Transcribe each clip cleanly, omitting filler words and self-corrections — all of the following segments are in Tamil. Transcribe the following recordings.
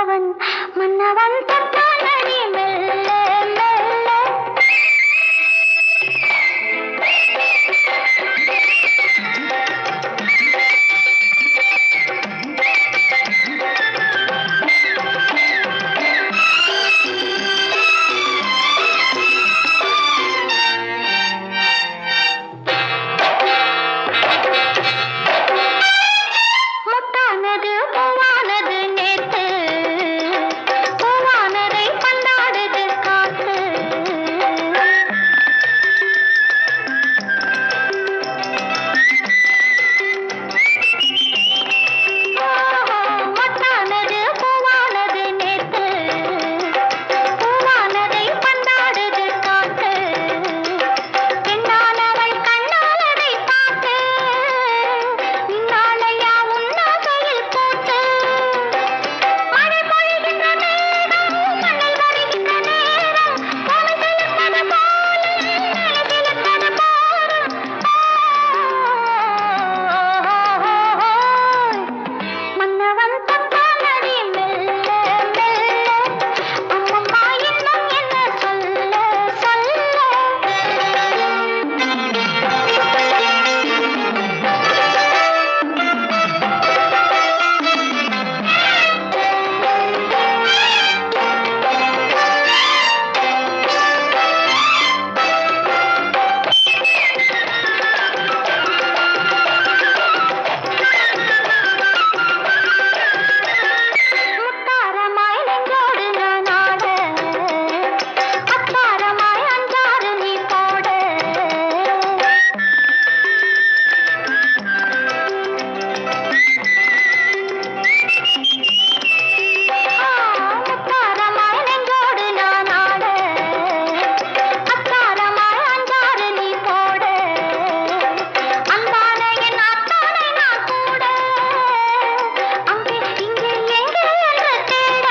மன்னவன் மன்னவன் தட்டானடி மெல்ல மெல்ல முத்தானது பூவானது நேத்து பூவானதை பந்தாடுது காத்து முத்தானது பூவானது நேத்து பூவானதை பந்தாடுது காத்து பெண்ணானவள் கண்ணாலதை பார்த்து நின்னாளையா உன்னாகையில் போட்டு மழை பொழிகின்ற நேரம் மண்ணில் வருகின்ற நேரம் பூமி சிலிர்ப்பது போல நிலை சிலிர்ப்பது போல மன்னவன் தட்டானடி மெல்ல மெல்ல அம்மம்மா இன்னும் என்ன சொல்ல சொல்ல முத்தாரமாய் நெஞ்சோடு நான் ஆட அத்தாரமாய் அஞ்சாறு நீ போட முத்தாரமாய் நெஞ்சோடு நான் ஆட அத்தாரமாய் அஞ்சாறு நீ போட அன்பான என் அத்தானை நான் கூட அங்கே இங்கே எங்கே என்று தேட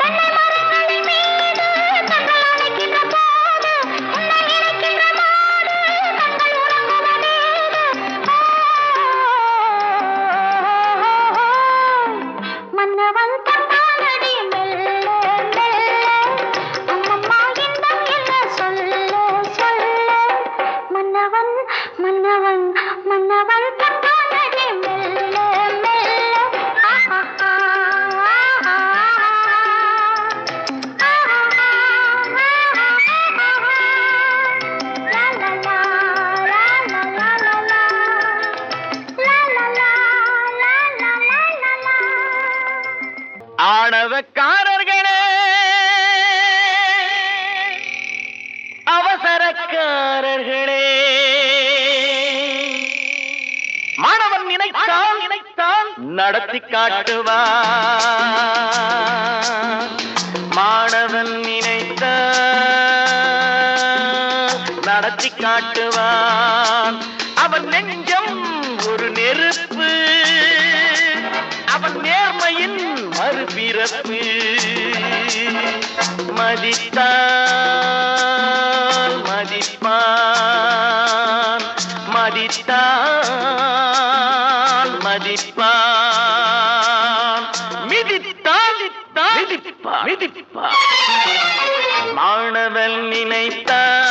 தென்னை மரங்களின் மீது கண்கள் அணைக்கின்ற போது உன்னை நினைக்கின்ற மாடு கண்கள் உறங்குவதேது மன்னவன் தட்டானடி மெல்ல மெல்ல அம்மம்மா இன்னும் என்ன சொல்ல சொல்ல மன்னவன் மன்னவன் மன்னவன் தட்டானடி மெல்ல மெல்ல ஆஹா ஆஹா லா லா லா லா லா லா லா லா லா லா லா லா லா. ஆணவக்காரர்களே, அவசரக்காரர்களே, மாணவன் நினைத்தால் நடத்தி காட்டுவான். மாணவன் நினைத்தால் நடத்தி காட்டுவான். அவன் நெஞ்சம் ஒரு நெருப்பு, அவன் நேர்மையின் மறுபிறப்பு. மதித்தால் மதிப்பான், மதித்தால் மதிப்பான், மிதித்தால் மிதிப்பான் மிதிப்பான். மாணவன் நினைத்தான்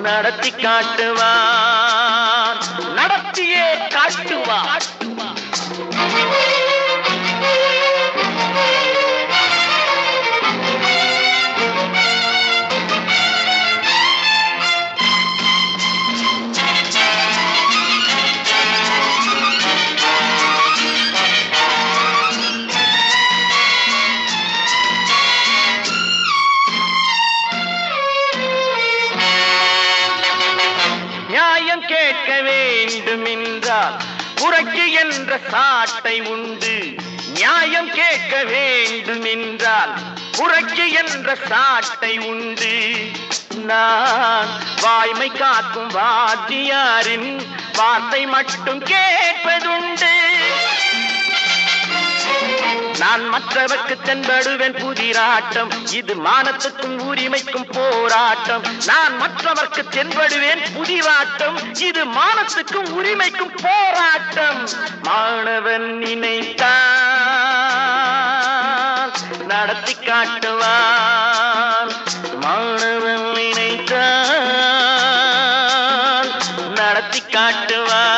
நடத்தி காட்டுவான், நடத்தியே காட்டுவான். நியாயம் கேட்க வேண்டுமென்றால் உரைக்கு என்ற சாட்டை உண்டு. நியாயம் கேட்க வேண்டுமென்றால் உரைக்கு என்ற சாட்டை உண்டு. நான் வாய்மை காக்கும் வாத்தியாரின் வார்த்தை மட்டும் கேட்பதுண்டு. நான் மற்றவர்க்கு தென்படுவேன் புதிராட்டம், இது மானத்துக்கும் உரிமைக்கும் போராட்டம். நான் மற்றவர்க்கு தென்படுவேன் புதிராட்டம், இது மானத்துக்கும் உரிமைக்கும் போராட்டம். மாணவன் நினைத்தான் நடத்தி காட்டுவான், மாணவன் நினைத்தான் நடத்தி காட்டுவான்.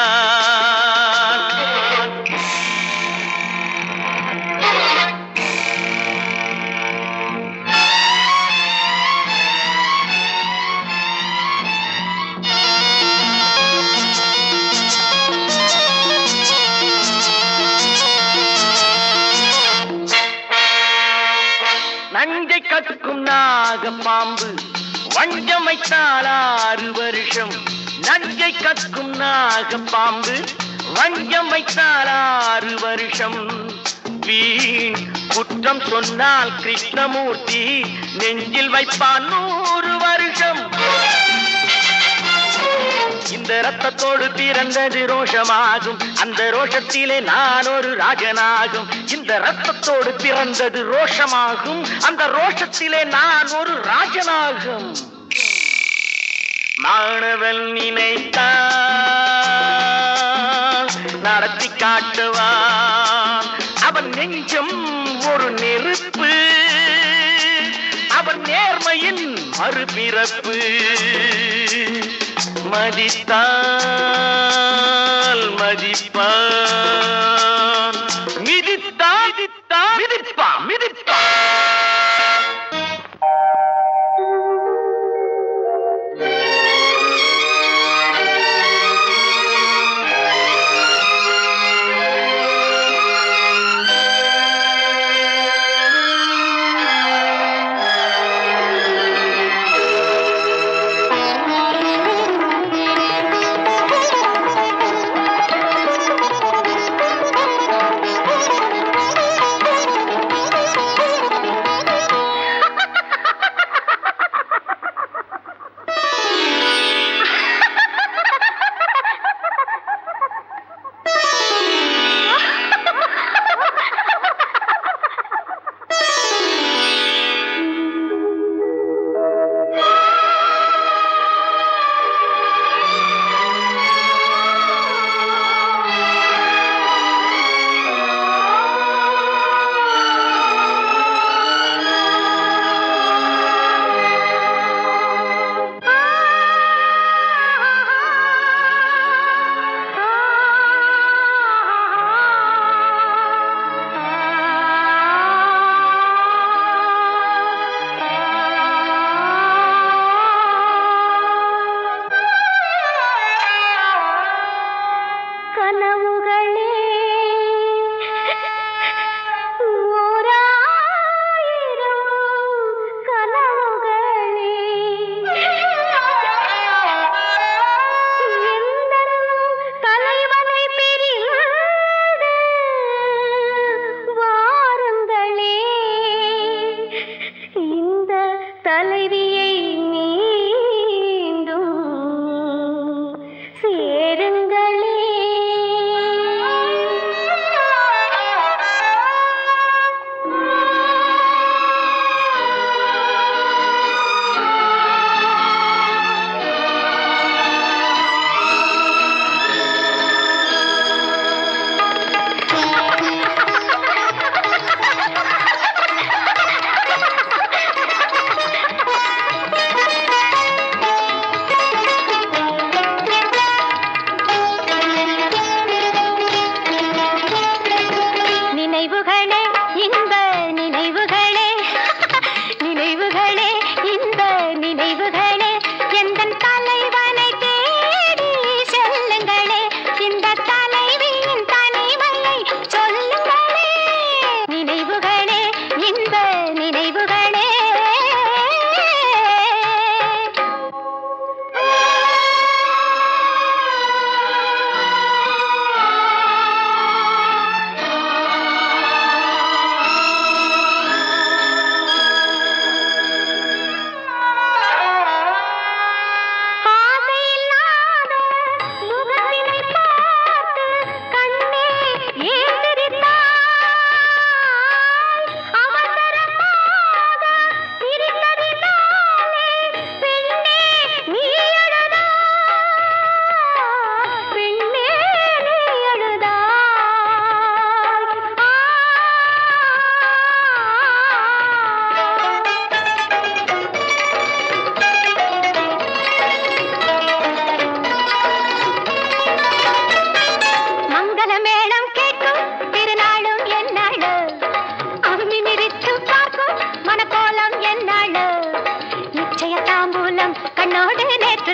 நஞ்சை கற்கும் நாகப்பாம்பு வஞ்சம் வைத்தால் 6 வருஷம். நஞ்சை கற்கும் நாகப்பாம்பு வஞ்சம் வைத்தால் 6 வருஷம். வீண் குற்றம் சொன்னால் கிருஷ்ணமூர்த்தி நெஞ்சில் வைப்பான் 100 வருஷம். இந்த ரத்தத்தோடு பிறந்தது ரோஷமாகும், அந்த ரோஷத்திலே நான் ஒரு ராஜனாகும். இந்த ரத்தத்தோடு பிறந்தது ரோஷமாகும், அந்த ரோஷத்திலே நான் ஒரு ராஜனாகும். மாணவன் நினைத்தான் நடத்தி காட்டுவான், அவன் நெஞ்சம் ஒரு நெருப்பு, அவன் நேர்மையின் மறுபிறப்பு. மதித்தால் மதிப்பான், மிதித்தால் மிதிப்பான் மிதிப்பான்.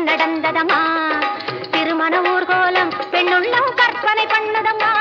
நடந்ததம்மா திருமண ஊர்கோலம் பெண்ணுள்ளம் கற்பனை பண்ணதம்மா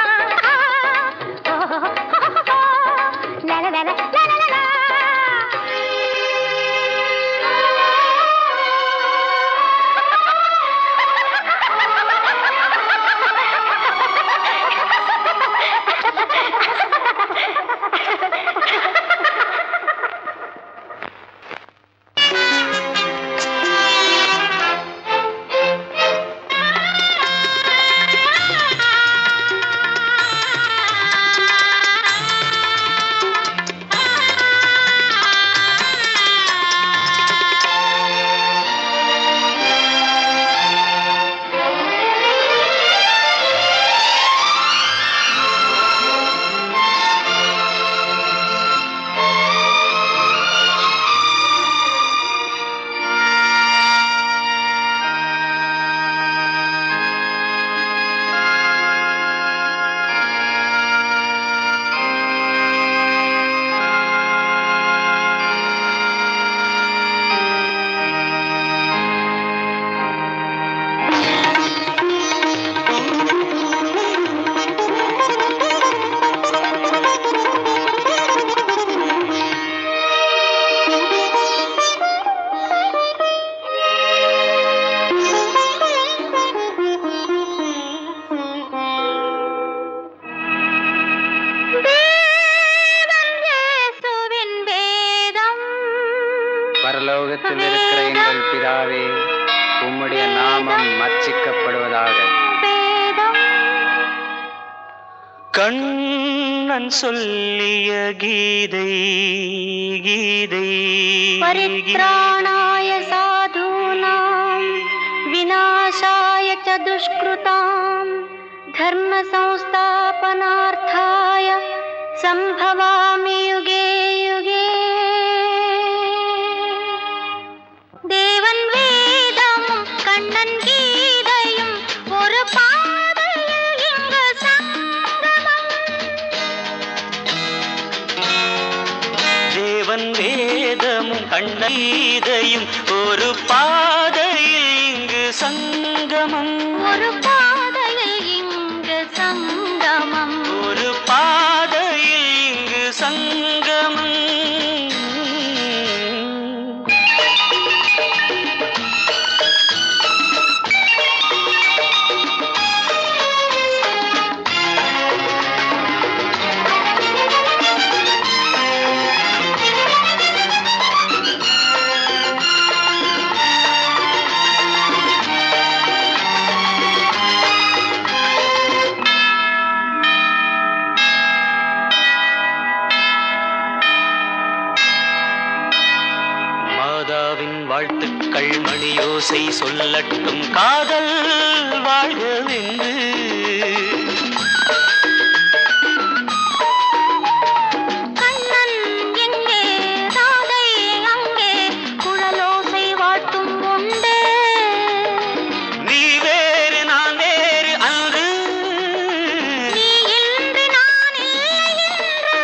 பரலோகத்தில் இருக்கிற எங்கள் பிதாவே, உம்முடைய நாமம் அர்ச்சிக்கப்படுவதாக. கண்ணன் சொல்லிய கீதை கீதை பரித்ராணாய சாதூனாம் விநாசாய ச துஷ்கிருதாம் தர்ம சம்ஸ்தாபனார்த்தாய சம்பவாமி யுகே யுகே. தேவன் வேதமும் கண்ணன் கீதையும் ஒரு பாதையில் இங்கு சங்கமம். தேவன் வேதமும் கண்ணீதையும் ஒரு பாதையில் இங்கு சங்கமம். ஒரு பாதையில் இங்கு சங்கமம். ஒரு பாதையில் இங்கு சங்கமம். மாதாவின் வாழ்த்துக்கள் மணியோசை சொல்லட்டும் காதல் வாழ்கவென்று. கண்ணன் எங்கே ராதை அங்கே குழலோசை வாழ்த்தும் உண்டு. நீ வேறு நான் வேறு அன்று. நீ இன்று நான் இல்லை என்று.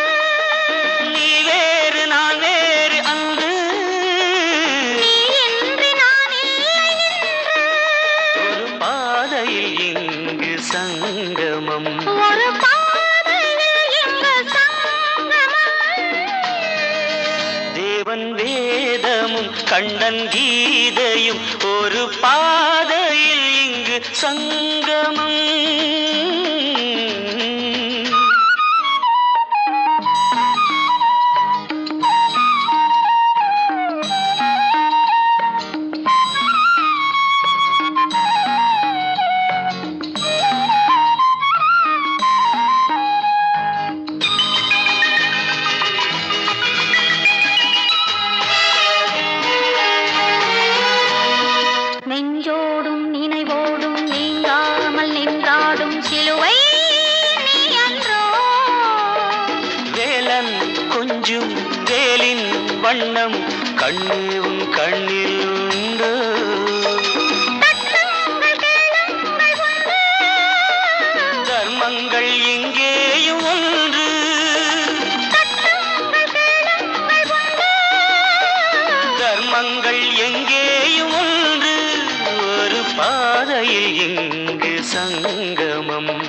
நீ வேறு நான் வேறு அன்று. நீ இன்று நான் இல்லை என்று. ஒரு பாதையில் இங்கு சங்கமம். ஒரு பாதையில் இங்கு சங்கமம். தேவன் வேதமும் கண்ணன் கீதையும் ஒரு பாதையில் இங்கு சங்கமம். நெஞ்சோடும் நினைவோடும் நீங்காமல் நின்றாடும் சிலுவை நீ அன்றோ. வேலன் கொஞ்சும் வேலின் வண்ணம் கண்ணேவும் கண்ணில் உண்டு. தட்டுங்கள் கேளுங்கள் உண்டு. தர்மங்கள் எங்கேயும் ஒன்று. தட்டுங்கள் கேளுங்கள் உண்டு. தர்மங்கள் எங்கேயும் ஒன்று. சங்கமம்